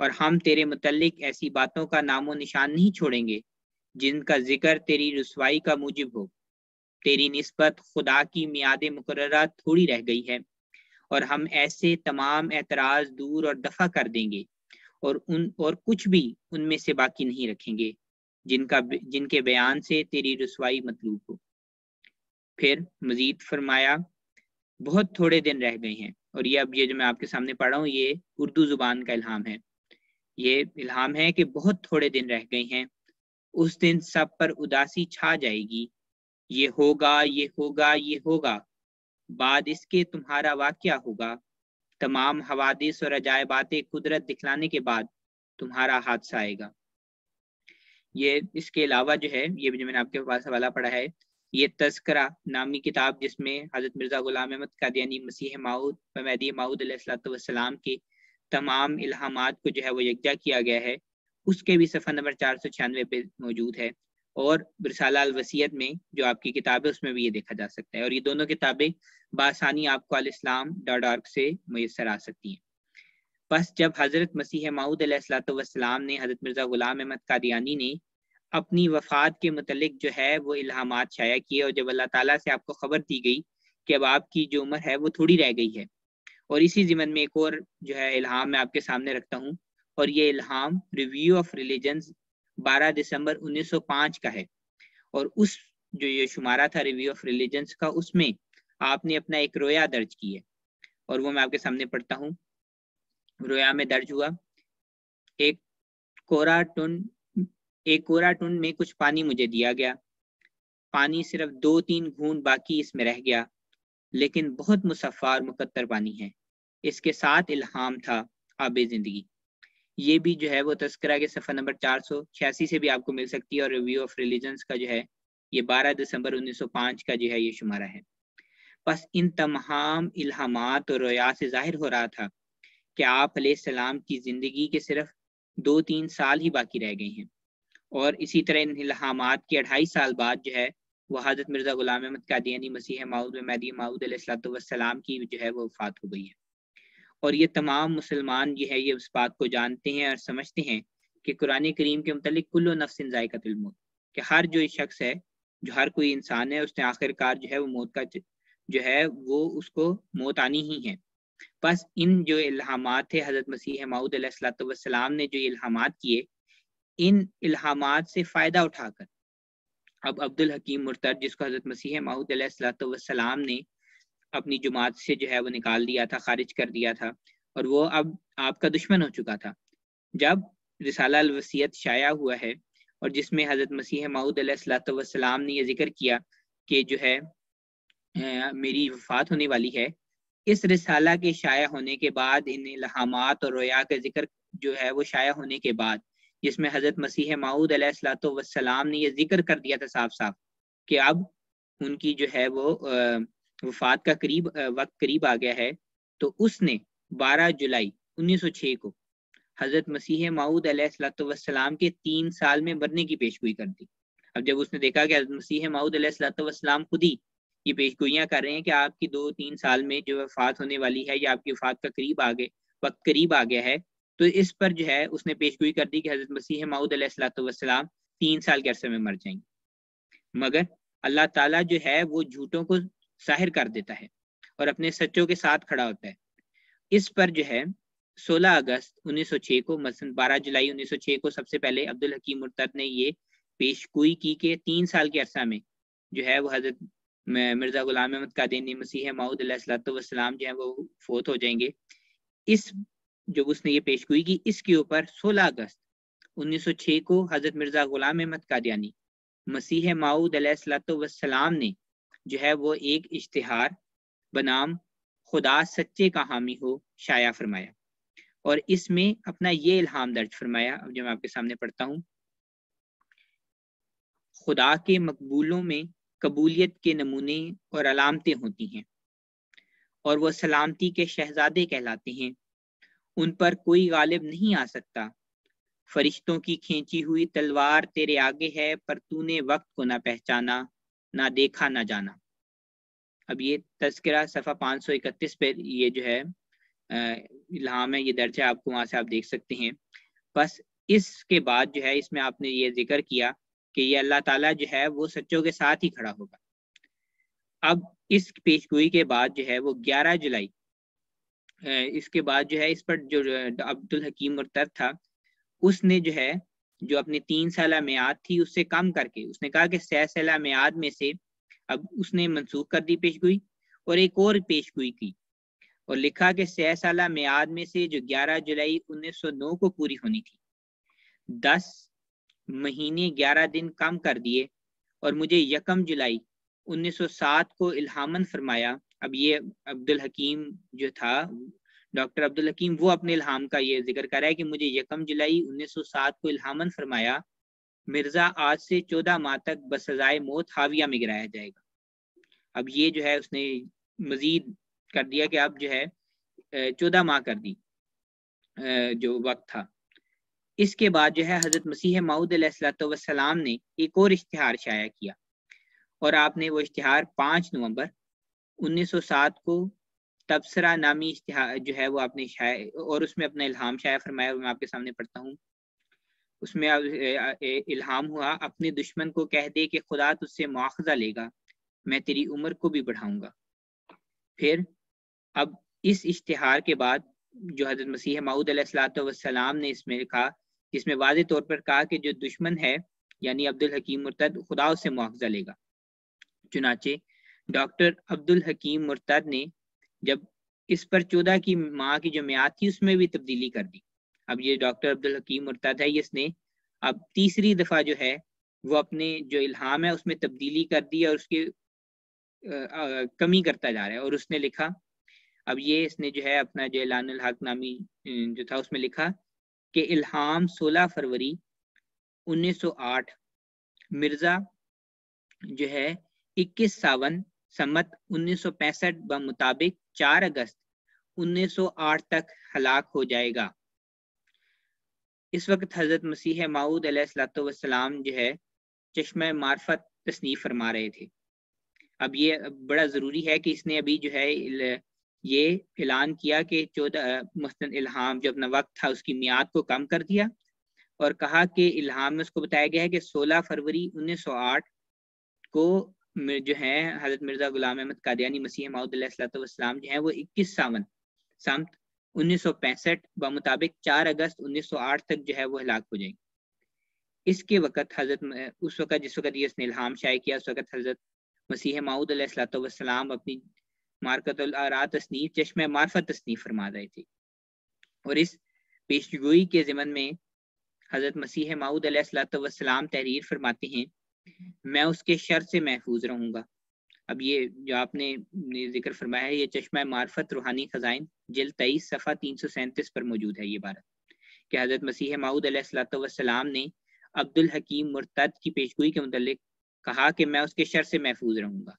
اور ہم تیرے متعلق ایسی باتوں کا نام و نشان نہیں چھوڑیں گے جن کا ذکر تیری رسوائی کا موجب ہو۔ تیری نسبت خدا کی میعاد مقررہ تھوڑی رہ گئی ہے، اور ہم ایسے تمام اعتراض دور اور دفع کر دیں گے اور کچھ بھی ان میں سے باقی نہیں رکھیں گے جن کے بیان سے تیری رسوائی مطلوب ہو۔ پھر مزید فرمایا بہت تھوڑے دن رہ گئے ہیں، اور یہ جو میں آپ کے سامنے پڑھ رہا ہوں یہ اردو زبان کا الہام ہے۔ یہ الہام ہے کہ بہت تھوڑے دن رہ گئے ہیں، اس دن سب پر اداسی چھا جائے گی، یہ ہوگا یہ ہوگا یہ ہوگا، بعد اس کے تمہارا واقعہ ہوگا، تمام حوادث اور عجائبات قدرت دکھلانے کے بعد تمہارا حادثہ آئے گا۔ یہ اس کے علاوہ جو ہے یہ جو میں نے آپ کے پاس حوالہ پڑھا ہے، یہ تذکرہ نامی کتاب جس میں حضرت مرزا غلام احمد قادیانی مسیح موعود و مہدی موعود علیہ السلام کے تمام الہامات کو جو ہے وہ یکجا کیا گیا ہے، اس کے بھی صفحہ نمبر 496 پہ موجود ہے، اور رسالہ الوصیت میں جو آپ کی کتاب ہے اس میں بھی یہ دیکھا جا سکتا ہے، اور یہ دونوں کتابیں بآسانی آپ کو الاسلام.org سے میسر آ سکتی ہیں۔ بس جب حضرت مسیح موعود علیہ السلام نے حضرت مرزا غلام احمد قادیانی نے اپنی وفات کے متعلق جو ہے وہ الہامات شائع کیے، اور جب اللہ تعالیٰ سے آپ کو خبر دی گئی کہ اب آپ کی جو عمر ہے وہ تھوڑی رہ گئی ہے، اور اسی ضمن میں ایک اور جو ہے الہام میں آپ کے سامنے رکھتا ہوں، اور یہ الہام ریویو آف ریلیجنز 12 دسمبر 1905 کا ہے، اور اس جو یہ شمارہ تھا ریویو آف ریلیجنز کا، اس میں آپ نے اپنا ایک رویا درج کی ہے، اور وہ میں آپ کے سامنے پڑھتا ہوں۔ رویا میں درج ہوا، ایک کورا ٹن میں کچھ پانی مجھے دیا گیا، پانی صرف 2-3 گھونٹ باقی اس میں رہ گیا، لیکن بہت مصفا اور مقطر پانی ہے، اس کے ساتھ الہام تھا آب زندگی۔ یہ بھی جو ہے وہ تذکرہ کے صفحہ نمبر 486 سے بھی آپ کو مل سکتی ہے، اور ریویو آف ریلیجنز کا جو ہے یہ 12 دسمبر 1905 کا جو ہے یہ شمارہ ہے۔ بس ان تمام الہامات اور رویا سے ظاہر ہو رہا تھا کہ آپ علیہ السلام کی زندگی کے صرف 2-3 سال ہی باقی رہ گئے ہیں، اور اسی طرح ان الہامات کے 2.5 سال بعد جو ہے وہ حضرت مرزا غلام احمد قادیانی مسیح موعود و مہدی موعود علیہ السلام کی جو ہے وہ وفات ہو گئی ہے۔ اور یہ تمام مسلمان یہ ہے یہ اس بات کو جانتے ہیں اور سمجھتے ہیں کہ قرآن کریم کے متعلق کل نفس ذائقۃ الموت، کہ ہر جو شخص ہے، جو ہر کوئی انسان ہے، اس نے آخر کار جو ہے وہ موت کا جو ہے وہ اس کو موت آنی ہی ہے۔ بس ان جو الہامات تھے حضرت مسیح موعود علیہ السلام نے جو الہامات کیے، ان الہامات سے فائدہ اٹھا کر اب عبد الحکیم مرتد، جس کو حضرت مسیح موعود علیہ السلام نے اپنی جماعت سے جو ہے وہ نکال دیا تھا، خارج کر دیا تھا، اور وہ اب آپ کا دشمن ہو چکا تھا، جب رسالہ الوصیت شائع ہوا ہے، اور جس میں حضرت مسیح موعود علیہ السلام نے یہ ذکر کیا کہ جو ہے میری وفات ہونے والی ہے، اس رسالہ کے شائع ہونے کے بعد ان الہامات اور رویا کا ذکر جو ہے وہ شائع ہونے کے بعد، جس میں حضرت مسیح موعود علیہ السلام نے یہ ذکر کر دیا تھا صاف صاف کہ اب ان کی جو ہے وہ وفات کا وقت قریب آ گیا ہے، تو اس نے 12 جولائی 1906 کو حضرت مسیح موعود علیہ السلام کے 3 سال میں مرنے کی پیشگوئی کر دی۔ اب جب اس نے دیکھا کہ حضرت مسیح موعود علیہ السلام خود ہی یہ پیشگوئیاں کر رہے ہیں کہ آپ کی 2-3 سال میں جو وفات ہونے والی ہے یا آپ کی وفات کا وقت قریب آ گیا ہے، تو اس پر جو ہے اس نے پیشگوئی کر دی کہ حضرت مسیح موعود علیہ السلام 3 سال کے عرصے میں مر جائیں گے، مگر اللہ تعالیٰ جو ہے وہ جھوٹوں کو ظاہر کر دیتا ہے اور اپنے سچوں کے ساتھ کھڑا ہوتا ہے۔ اس پر جو ہے 16 اگست 1906 کو، مثلا 12 جولائی 1906 کو سب سے پہلے عبد الحکیم مرتد نے یہ پیشگوئی کی کہ 3 سال کے عرصہ میں جو ہے وہ حضرت مرزا غلام احمد قادیانی مسیح موعود علیہ السلام جو ہے وہ فوت ہو جائیں گے۔ جب اس نے یہ پیشگوئی کی، اس کے اوپر 16 اگست 1906 کو حضرت مرزا غلام احمد قادیانی مسیح موعود علیہ السلام نے جو ہے وہ ایک اشتہار بنام خدا سچے کا حامی ہو شائع فرمایا، اور اس میں اپنا یہ الہام درج فرمایا، اب جو میں آپ کے سامنے پڑھتا ہوں۔ خدا کے مقبولوں میں قبولیت کے نمونے اور علامتیں ہوتی ہیں، اور وہ سلامتی کے شہزادے کہلاتے ہیں، ان پر کوئی غالب نہیں آ سکتا، فرشتوں کی کھینچی ہوئی تلوار تیرے آگے ہے، پر تو نے وقت کو نہ پہچانا، نہ دیکھا نہ جانا۔ اب یہ تذکرہ صفحہ 531 پہ یہ جو ہے الہام ہے، یہ درج ہے، آپ کو وہاں سے آپ دیکھ سکتے ہیں۔ بس اس کے بعد جو ہے اس میں آپ نے یہ ذکر کیا کہ یہ اللہ تعالیٰ جو ہے وہ سچوں کے ساتھ ہی کھڑا ہوگا۔ اب اس پیشگوئی کے بعد جو ہے وہ 11 جولائی اس کے بعد جو ہے اس پر جو عبدالحکیم مرتد تھا اس نے جو ہے جو اپنی 3 سالہ میعاد تھی اس سے کم کر کے اس نے کہا کہ 6 سالہ میعاد میں سے اب اس نے منسوخ کر دی پیشگوئی اور ایک اور پیشگوئی کی اور لکھا کہ 6 سالہ میعاد میں سے جو 11 جولائی 1909 کو پوری ہونی تھی 10 مہینے 11 دن کم کر دیے اور مجھے 1 جولائی 1907 کو الہاماً فرمایا۔ اب یہ عبدالحکیم جو تھا ڈاکٹر عبدالحکیم وہ اپنے الہام کا یہ ذکر کر رہا ہے کہ مجھے 1 جولائی 1907 کو الہاماً فرمایا مرزا آج سے 14 ماہ تک بسزائے موت حاویہ میں گرایا جائے گا۔ اب یہ جو ہے اس نے مزید کر دیا کہ اب جو ہے 14 ماہ کر دی جو وقت تھا۔ اس کے بعد جو ہے حضرت مسیح موعود علیہ السلام نے ایک اور اشتہار شائع کیا اور آپ نے وہ اشتہار 5 نومبر 1907 کو تبصرہ نامی اشتہار جو ہے وہ آپ نے شائع اور اس میں اپنا الہام شائع فرمایا، میں آپ کے سامنے پڑھتا ہوں۔ اس میں الہام ہوا اپنے دشمن کو کہہ دے کہ خدا تجھ سے مواخذہ لے گا، میں تیری عمر کو بھی بڑھاؤں گا۔ پھر اب اس اشتہار کے بعد جو حضرت مسیح موعود علیہ السلام نے اس میں لکھا جس میں واضح طور پر کہا کہ جو دشمن ہے یعنی عبدالحکیم مرتد خدا اس سے مواخذہ لے گا۔ چنانچہ ڈاکٹر عبدالحکیم مرتد نے جب اس پر 14 کی ماہ کی جو میعاد تھی اس میں بھی تبدیلی کر دی۔ اب یہ ڈاکٹر عبدالحکیم مرتد ہے اس نے اب تیسری دفعہ جو ہے وہ اپنے جو الہام ہے اس میں تبدیلی کر دی اور اس کی کمی کرتا جا رہا ہے اور اس نے لکھا اب یہ اس نے جو ہے اپنا جو اعلان الحق نامی جو تھا اس میں لکھا کہ الہام 16 فروری 1908 مرزا جو ہے 21 ساون سمت 1965 بمطابق 4 اگست 1908 تک ہلاک ہو جائے گا۔ اس وقت حضرت مسیح موعود علیہ السلام جو ہے چشمہ معرفت تصنیف فرما رہے تھے۔ اب یہ بڑا ضروری ہے کہ اس نے ابھی جو ہے یہ اعلان کیا کہ 14 مثلاً الہام جو اپنا وقت تھا اس کی میعاد کو کم کر دیا اور کہا کہ الہام میں اس کو بتایا گیا ہے کہ 16 فروری 1908 کو جو ہے حضرت مرزا غلام احمد قادیانی مسیح موعود علیہ السلام جو ہیں وہ 21 ساون سمت 1965 بمطابق 4 اگست 1908 تک جو ہے وہ ہلاک ہو جائیں گے۔ اس کے وقت حضرت اس وقت جس وقت یہ اس نے الہام شائع کیا اس وقت حضرت مسیح موعود علیہ السلام اپنی مارکت الآراء تصنیف چشمہ معرفت تصنیف فرما رہے تھے اور اس پیشگوئی کے ضمن میں حضرت مسیح موعود علیہ السلام تحریر فرماتے ہیں میں اس کے شر سے محفوظ رہوں گا۔ اب یہ جو آپ نے ذکر فرمایا ہے یہ چشمہ معرفت روحانی خزائن جلد 23 صفحہ 337 پر موجود ہے یہ عبارت کہ حضرت مسیح موعود علیہ السلام نے عبدالحکیم مرتد کی پیشگوئی کے متعلق کہا کہ میں اس کے شر سے محفوظ رہوں گا۔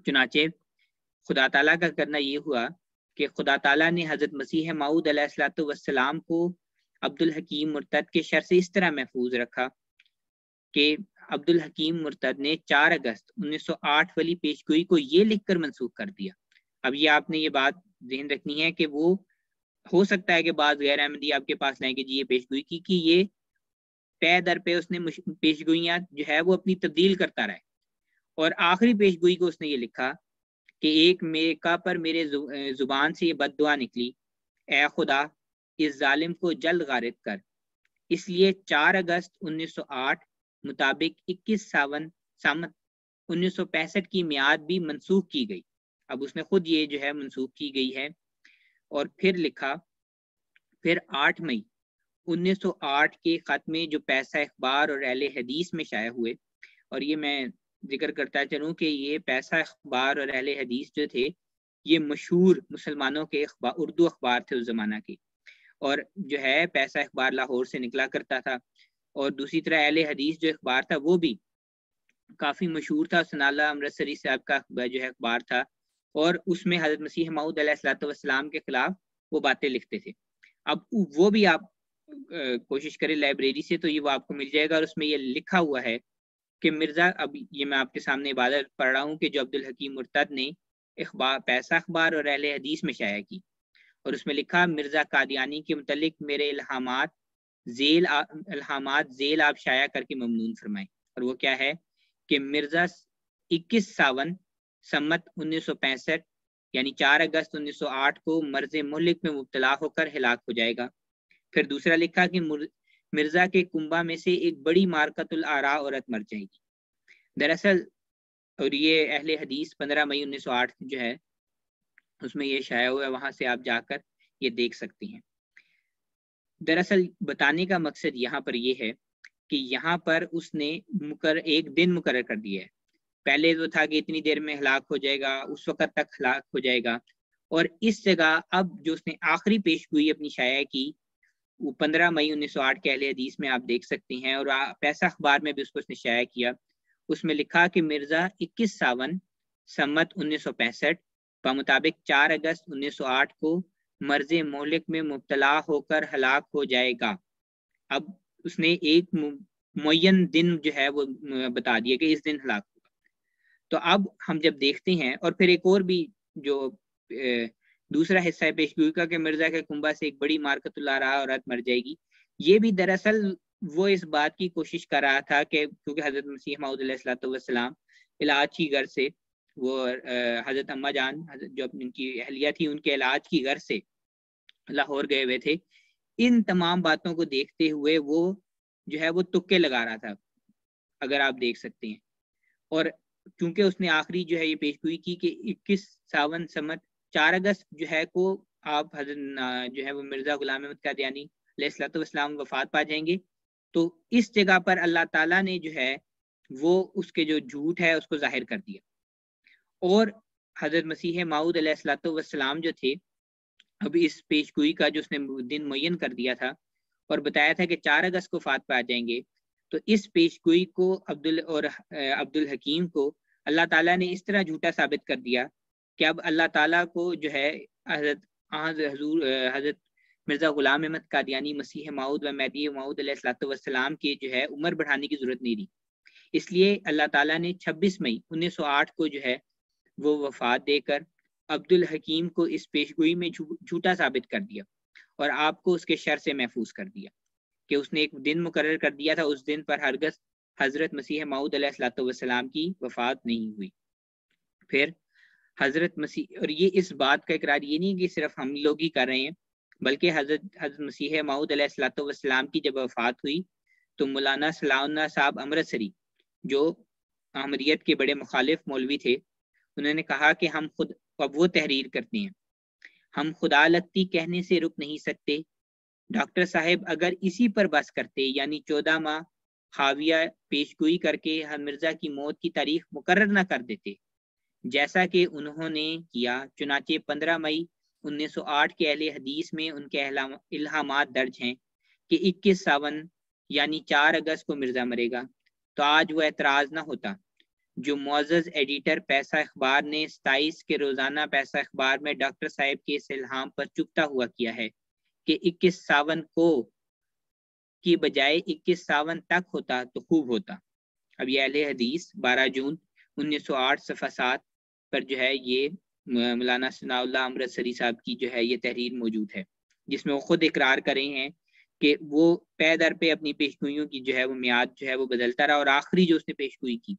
چنانچہ خدا تعالیٰ کا کرنا یہ ہوا کہ خدا تعالیٰ نے حضرت مسیح موعود علیہ السلام کو عبدالحکیم مرتد کے شر سے اس طرح محفوظ رکھا کہ عبدالحکیم مرتد نے 4 اگست 1908 والی پیشگوئی کو یہ لکھ کر منسوخ کر دیا۔ اب یہ آپ نے یہ بات ذہن رکھنی ہے کہ وہ ہو سکتا ہے کہ بعض غیر احمدی آپ کے پاس لائیں کہ جی یہ پیشگوئی کی کہ یہ پے در پہ اس نے پیشگوئیاں جو ہے وہ اپنی تبدیل کرتا رہا اور آخری پیشگوئی کو اس نے یہ لکھا کہ ایک میکا پر میرے زبان سے یہ بد دعا نکلی اے خدا اس ظالم کو جلد غارت کر، اس لیے 4 اگست 1908 مطابق 21 ساون سمت 1965 کی میعاد بھی منسوخ کی گئی۔ اب اس نے خود یہ جو ہے منسوخ کی گئی ہے اور پھر لکھا پھر 8 مئی 1908 کے ختمے جو پیسہ اخبار اور اہل حدیث میں شائع ہوئے اور یہ میں ذکر کرتا چلوں کہ یہ پیسہ اخبار اور اہل حدیث جو تھے یہ مشہور مسلمانوں کے اردو اخبار تھے اس زمانہ کے اور جو ہے پیسہ اخبار لاہور سے نکلا کرتا تھا اور دوسری طرح اہل حدیث جو اخبار تھا وہ بھی کافی مشہور تھا، سنالہ امرتسری صاحب کا جو ہے اخبار تھا اور اس میں حضرت مسیح موعود علیہ السلام کے خلاف وہ باتیں لکھتے تھے۔ اب وہ بھی آپ کوشش کریں لائبریری سے تو یہ وہ آپ کو مل جائے گا اور اس میں یہ لکھا ہوا ہے کہ مرزا اب یہ میں آپ کے سامنے عبارت پڑھ رہا ہوں کہ جو عبدالحکیم مرتد نے پیسہ اخبار اور اہل حدیث میں شائع کی اور اس میں لکھا مرزا قادیانی کے متعلق میرے الہامات ذیل الہامات ذیل آپ شائع کر کے ممنون فرمائیں، اور وہ کیا ہے کہ مرزا 21 ساون سمت 1965 یعنی 4 اگست 1908 کو مرض مہلک میں مبتلا ہو کر ہلاک ہو جائے گا۔ پھر دوسرا لکھا کہ مرزا کے کنبہ میں سے ایک بڑی مارکت الآراء عورت مر جائے گی۔ دراصل اور یہ اہل حدیث 15 مئی 1908 جو ہے اس میں یہ شائع ہوا ہے، وہاں سے آپ جا کر یہ دیکھ سکتے ہیں۔ دراصل بتانے کا مقصد یہاں پر یہ ہے کہ یہاں پر اس نے ایک دن مقرر کر دیا ہے۔ پہلے تو تھا کہ اتنی دیر میں ہلاک ہو جائے گا، اس وقت تک ہلاک ہو جائے گا، اور اس جگہ اب جو اس نے آخری پیش گوئی اپنی شائع کی وہ 15 مئی 1908 کے اہل حدیث میں آپ دیکھ سکتے ہیں، اور پیسہ اخبار میں بھی اس کو اس نے شائع کیا۔ اس میں لکھا کہ مرزا 21 ساون سمت 1965 بمطابق 4 اگست 1908 کو مرض مہلک میں مبتلا ہو کر ہلاک ہو جائے گا۔ اب اس نے ایک معین دن جو ہے وہ بتا دیا کہ اس دن ہلاک ہوگا۔ تو اب ہم جب دیکھتے ہیں، اور پھر ایک اور بھی جو دوسرا حصہ ہے پیش گوئی کا کہ مرزا کے کنبہ سے ایک بڑی مارکت الآراء عورت مر جائے گی، یہ بھی دراصل وہ اس بات کی کوشش کر رہا تھا کہ کیونکہ حضرت مسیح موعود علیہ السلام علاج کی غرض سے وہ حضرت اماں جان جو ان کی اہلیہ تھی ان کے علاج کی غرض سے لاہور گئے ہوئے تھے، ان تمام باتوں کو دیکھتے ہوئے وہ جو ہے وہ تکے لگا رہا تھا، اگر آپ دیکھ سکتے ہیں۔ اور کیونکہ اس نے آخری جو ہے یہ پیش گوئی کی کہ 21 ساون سمت 4 اگست جو ہے کو آپ حضرت جو ہے وہ مرزا غلام احمد قادیانی علیہ السلام وفات پا جائیں گے، تو اس جگہ پر اللہ تعالیٰ نے جو ہے وہ اس کے جو جھوٹ ہے اس کو ظاہر کر دیا، اور حضرت مسیح موعود علیہ السلام جو تھے اب اس پیش گوئی کا جو اس نے دن معین کر دیا تھا اور بتایا تھا کہ 4 اگست کو وفات پا جائیں گے، تو اس پیش گوئی کو عبد الحکیم کو اللہ تعالیٰ نے اس طرح جھوٹا ثابت کر دیا کہ اب اللہ تعالیٰ کو جو ہے حضرت مرزا غلام احمد قادیانی مسیح موعود و مہدی موعود علیہ السلام کی جو ہے عمر بڑھانے کی ضرورت نہیں رہی۔ اس لیے اللہ تعالیٰ نے 26 مئی 1908 کو جو ہے وہ وفات دے کر عبد الحکیم کو اس پیش گوئی میں جھوٹا ثابت کر دیا اور آپ کو اس کے شر سے محفوظ کر دیا کہ اس نے ایک دن مقرر کر دیا تھا، اس دن پر ہرگز حضرت مسیح موعود علیہ السلام کی وفات نہیں ہوئی۔ پھر حضرت مسیح، اور یہ اس بات کا اقرار یہ نہیں کہ صرف ہم لوگ ہی کر رہے ہیں، بلکہ حضرت مسیح موعود علیہ السلام کی جب وفات ہوئی تو مولانا صلاح اللہ صاحب امرتسری جو احمدیت کے بڑے مخالف مولوی تھے، انہوں نے کہا کہ ہم خود اب وہ تحریر کرتے ہیں، ہم خدا لگتی کہنے سے رک نہیں سکتے۔ ڈاکٹر صاحب اگر اسی پر بس کرتے، یعنی 14 ماہ خاویہ پیش گوئی کر کے مرزا کی موت کی تاریخ مقرر نہ کر دیتے جیسا کہ انہوں نے کیا، چنانچہ 15 مئی 1908 کے اہل حدیث میں ان کے الہامات درج ہیں کہ 21 ساون یعنی 4 اگست کو مرزا مرے گا، تو آج وہ اعتراض نہ ہوتا جو معزز ایڈیٹر پیسہ اخبار نے 27 کے روزانہ پیسہ اخبار میں ڈاکٹر صاحب کے اس الہام پر چپتا ہوا کیا ہے کہ 21 ساون کو کی بجائے 21 ساون تک ہوتا تو خوب ہوتا۔ اب یہ اہل حدیث 12 جون 1908 صفحہ 7 پر جو ہے یہ مولانا ثناء اللہ امرتسری صاحب کی جو ہے یہ تحریر موجود ہے، جس میں وہ خود اقرار کرے ہیں کہ وہ پے در پہ اپنی پیشگوئیوں کی جو ہے وہ میعاد جو ہے وہ بدلتا رہا، اور آخری جو اس نے پیشگوئی کی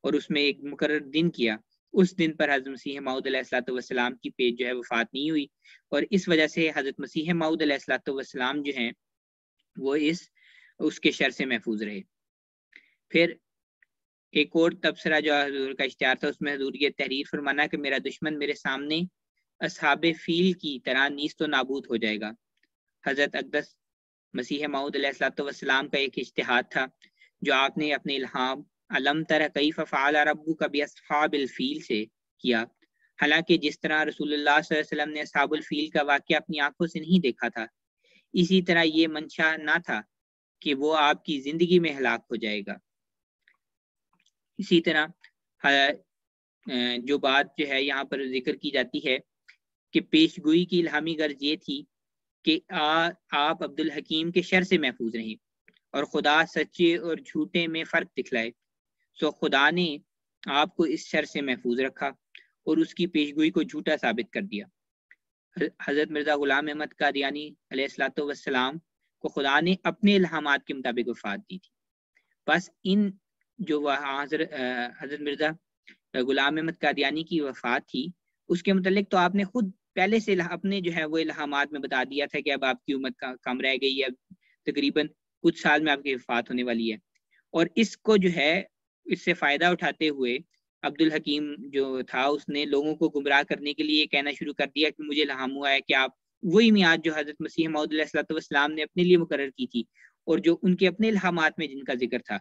اور اس میں ایک مقرر دن کیا، اس دن پر حضرت مسیح موعود علیہ السلام کی پیش جو ہے وفات نہیں ہوئی، اور اس وجہ سے حضرت مسیح موعود علیہ السلام جو ہیں وہ اس کے شر سے محفوظ رہے۔ پھر ایک اور تبصرہ جو حضور کا اشتہار تھا، اس میں حضور یہ تحریر فرمانا کہ میرا دشمن میرے سامنے اصحاب فیل کی طرح نیست و نابود ہو جائے گا۔ حضرت اقدس مسیح موعود علیہ السلام کا ایک اجتہاد تھا جو آپ نے اپنے الہام علم تر کیف فعل ربک باصحاب الفیل سے کیا، حالانکہ جس طرح رسول اللہ صلی اللہ علیہ وسلم نے اصحاب الفیل کا واقعہ اپنی آنکھوں سے نہیں دیکھا تھا، اسی طرح یہ منشا نہ تھا کہ وہ آپ کی زندگی میں ہلاک ہو جائے گا۔ اسی طرح جو بات جو ہے یہاں پر ذکر کی جاتی ہے کہ پیش گوئی کی الہامی غرض یہ تھی کہ آپ عبد الحکیم کے شر سے محفوظ رہیں اور خدا سچے اور جھوٹے میں فرق دکھلائے، سو خدا نے آپ کو اس شر سے محفوظ رکھا اور اس کی پیشگوئی کو جھوٹا ثابت کر دیا۔ حضرت مرزا غلام احمد قادیانی علیہ السلام کو خدا نے اپنے الہامات کے مطابق وفات دی تھی. بس ان جو حضرت مرزا غلام احمد قادیانی کی وفات تھی اس کے متعلق تو آپ نے خود پہلے سے اپنے جو ہے وہ الہامات میں بتا دیا تھا کہ اب آپ کی عمر کم رہ گئی ہے, تقریباً کچھ سال میں آپ کی وفات ہونے والی ہے. اور اس کو جو ہے اس سے فائدہ اٹھاتے ہوئے عبدالحکیم جو تھا اس نے لوگوں کو گمراہ کرنے کے لیے کہنا شروع کر دیا کہ مجھے الہام ہوا ہے کہ آپ وہی میعاد جو حضرت مسیح موعود علیہ الصلوۃ والسلام نے اپنے لیے مقرر کی تھی اور جو ان کے اپنے الہامات میں جن کا ذکر تھا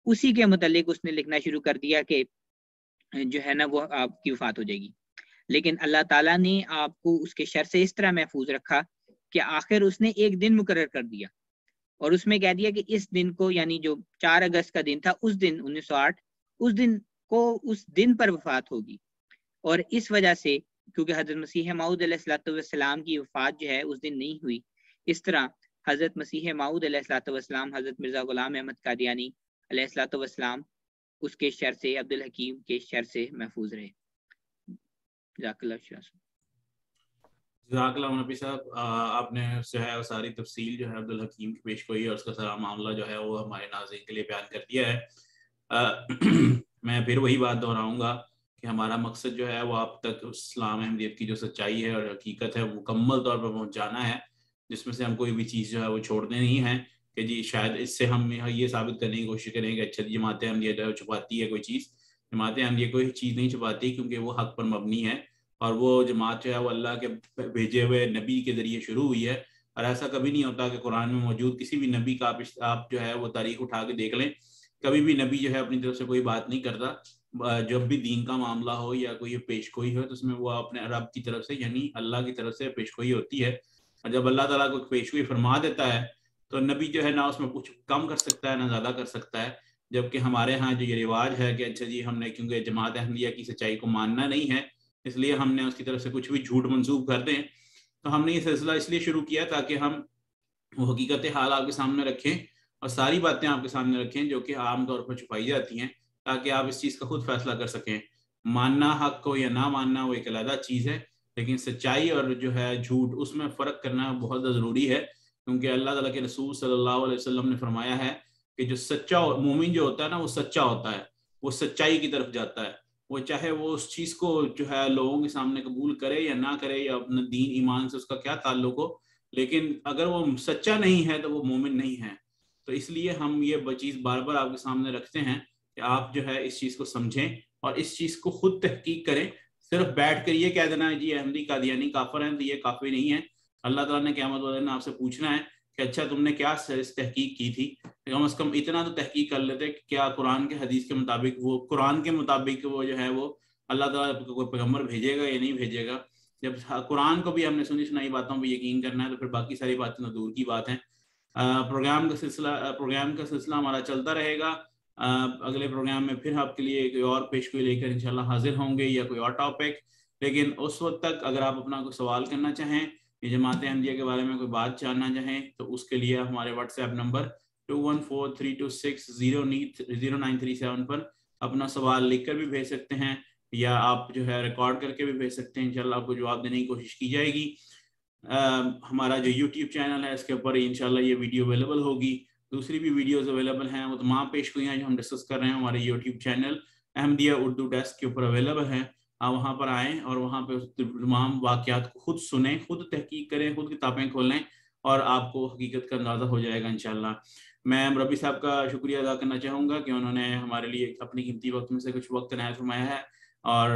اسی کے متعلق اس نے لکھنا شروع کر دیا کہ جو ہے نا وہ آپ کی وفات ہو جائے گی. لیکن اللہ تعالیٰ نے آپ کو اس کے شر سے اس طرح محفوظ رکھا کہ آخر اس نے ایک دن مقرر کر دیا اور اس میں کہہ دیا کہ اس دن کو یعنی جو 4 اگست کا دن تھا اس دن 1908 اس دن کو اس دن پر وفات ہوگی. اور اس وجہ سے کیونکہ حضرت مسیح موعود علیہ الصلوۃ والسلام کی وفات جو ہے اس دن نہیں ہوئی, اس طرح حضرت مسیح موعود علیہ الصلوۃ والسلام حضرت مرزا غلام احمد قادیانی علیہ الصلوۃ والسلام اس کے شر سے, عبدالحکیم کے شر سے محفوظ رہے. جزاک اللہ خیر. جزاک اللہ نبی صاحب, آپ نے جو ہے ساری تفصیل جو ہے عبدالحکیم کی پیش گوئی اور اس کا سارا معاملہ جو ہے وہ ہمارے ناظرین کے لیے بیان کر دیا ہے. میں پھر وہی بات دہراؤں گا کہ ہمارا مقصد جو ہے وہ آپ تک اسلام احمدیت کی جو سچائی ہے اور حقیقت ہے مکمل طور پر پہنچانا ہے, جس میں سے ہم کوئی بھی چیز جو ہے وہ چھوڑنے نہیں ہیں کہ جی شاید اس سے ہم یہ ثابت کرنے کی کوشش کریں کہ اچھا جماعت احمدیہ جو ہے چھپاتی ہے کوئی چیز. جماعت احمدیہ کوئی چیز نہیں چھپاتی کیونکہ وہ حق پر مبنی ہے اور وہ جماعت جو ہے وہ اللہ کے بھیجے ہوئے نبی کے ذریعے شروع ہوئی ہے. اور ایسا کبھی نہیں ہوتا کہ قرآن میں موجود کسی بھی نبی کا آپ جو ہے وہ تاریخ اٹھا کے دیکھ لیں, کبھی بھی نبی جو ہے اپنی طرف سے کوئی بات نہیں کرتا. جب بھی دین کا معاملہ ہو یا کوئی پیش گوئی ہو تو اس میں وہ اپنے رب کی طرف سے یعنی اللہ کی طرف سے پیش گوئی ہوتی ہے. اور جب اللہ تعالیٰ کو پیش گوئی فرما دیتا ہے تو نبی جو ہے نہ اس میں کچھ کم کر سکتا ہے نہ زیادہ کر سکتا ہے. جبکہ ہمارے ہاں جو یہ رواج ہے کہ اچھا جی ہم نے کیونکہ جماعت احمدیہ کی سچائی کو ماننا نہیں ہے اس لیے ہم نے اس کی طرف سے کچھ بھی جھوٹ منسوب کر دیں, تو ہم نے یہ سلسلہ اس لیے شروع کیا تاکہ ہم وہ حقیقت حال آپ کے سامنے رکھیں اور ساری باتیں آپ کے سامنے رکھیں جو کہ عام طور پر چھپائی جاتی ہیں, تاکہ آپ اس چیز کا خود فیصلہ کر سکیں. ماننا حق کو یا نہ ماننا وہ ایک علیحدہ چیز ہے, لیکن سچائی اور جو ہے جھوٹ اس میں فرق کرنا بہت ضروری ہے, کیونکہ اللہ تعالیٰ کے رسول صلی اللہ علیہ وسلم نے فرمایا ہے کہ جو سچا مومن جو ہوتا ہے نا وہ سچا ہوتا ہے, وہ سچائی کی طرف جاتا ہے. وہ چاہے وہ اس چیز کو جو ہے لوگوں کے سامنے قبول کرے یا نہ کرے یا اپنا دین ایمان سے اس کا کیا تعلق ہو, لیکن اگر وہ سچا نہیں ہے تو وہ مومن نہیں ہے. تو اس لیے ہم یہ چیز بار بار آپ کے سامنے رکھتے ہیں کہ آپ جو ہے اس چیز کو سمجھیں اور اس چیز کو خود تحقیق کریں. صرف بیٹھ کر یہ کہہ دینا ہے جی احمدی قادیانی کافر ہیں تو یہ کافی نہیں ہے. اللہ تعالیٰ نے قیامت والے دن آپ سے پوچھنا ہے کہ اچھا تم نے کیا تحقیق کی تھی, کم از کم اتنا تو تحقیق کر لیتے کہ کیا قرآن کے حدیث کے مطابق وہ قرآن کے مطابق وہ جو ہے وہ اللہ تعالیٰ کوئی پیغمبر بھیجے گا یا نہیں بھیجے گا. جب قرآن کو بھی ہم نے سنی سنائی باتوں پہ یقین کرنا ہے تو پھر باقی ساری باتیں تو دور کی بات ہیں. پروگرام کا سلسلہ ہمارا چلتا رہے گا. اگلے پروگرام میں پھر آپ کے لیے کوئی اور پیش گوئی لے کر انشاءاللہ حاضر ہوں گے یا کوئی اور ٹاپک. لیکن اس وقت تک اگر آپ اپنا کوئی سوال کرنا چاہیں یا جماعت احمدیہ کے بارے میں کوئی بات جاننا چاہیں تو اس کے لیے ہمارے واٹس ایپ نمبر 2143260937 پر اپنا سوال لکھ کر بھی بھیج سکتے ہیں یا آپ جو ہے ریکارڈ کر کے بھی بھیج سکتے ہیں. انشاءاللہ آپ کو جواب دینے کی کوشش کی جائے گی. ہمارا جو یوٹیوب چینل ہے اس کے اوپر انشاءاللہ یہ ویڈیو اویلیبل ہوگی. دوسری بھی ویڈیوز اویلیبل ہیں, وہ تمام پیش گوئیاں جو ہم ڈسکس کر رہے ہیں ہمارے YouTube channel Ahmadiyya Urdu desk کے اوپر اویلیبل ہیں. آپ وہاں پر آئیں اور وہاں پہ تمام واقعات کو خود سنیں, خود تحقیق کریں, خود کتابیں کھولیں اور آپ کو حقیقت کا اندازہ ہو جائے گا انشاءاللہ. میں ربی صاحب کا شکریہ ادا کرنا چاہوں گا کہ انہوں نے ہمارے لیے اپنی قیمتی وقت میں سے کچھ وقت عنایت فرمایا ہے, اور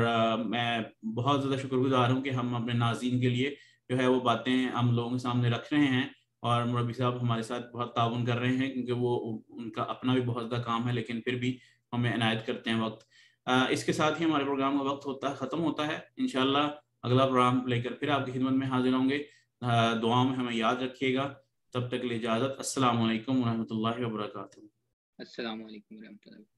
میں بہت زیادہ شکر گزار ہوں کہ ہم اپنے ناظرین کے لیے جو ہے وہ باتیں ہم لوگوں کے سامنے رکھ رہے ہیں. اور مربی صاحب ہمارے ساتھ بہت تعاون کر رہے ہیں کیونکہ وہ ان کا اپنا بھی بہت زیادہ کام ہے, لیکن پھر بھی ہمیں عنایت کرتے ہیں وقت. اس کے ساتھ ہی ہمارے پروگرام کا وقت ختم ہوتا ہے. انشاءاللہ اگلا پروگرام لے کر پھر آپ کی خدمت میں حاضر ہوں گے. دعا میں ہمیں یاد رکھیے گا. تب تک کے لیے اجازت. السلام علیکم ورحمۃ اللہ وبرکاتہ. السلام علیکم ورحمۃ اللہ.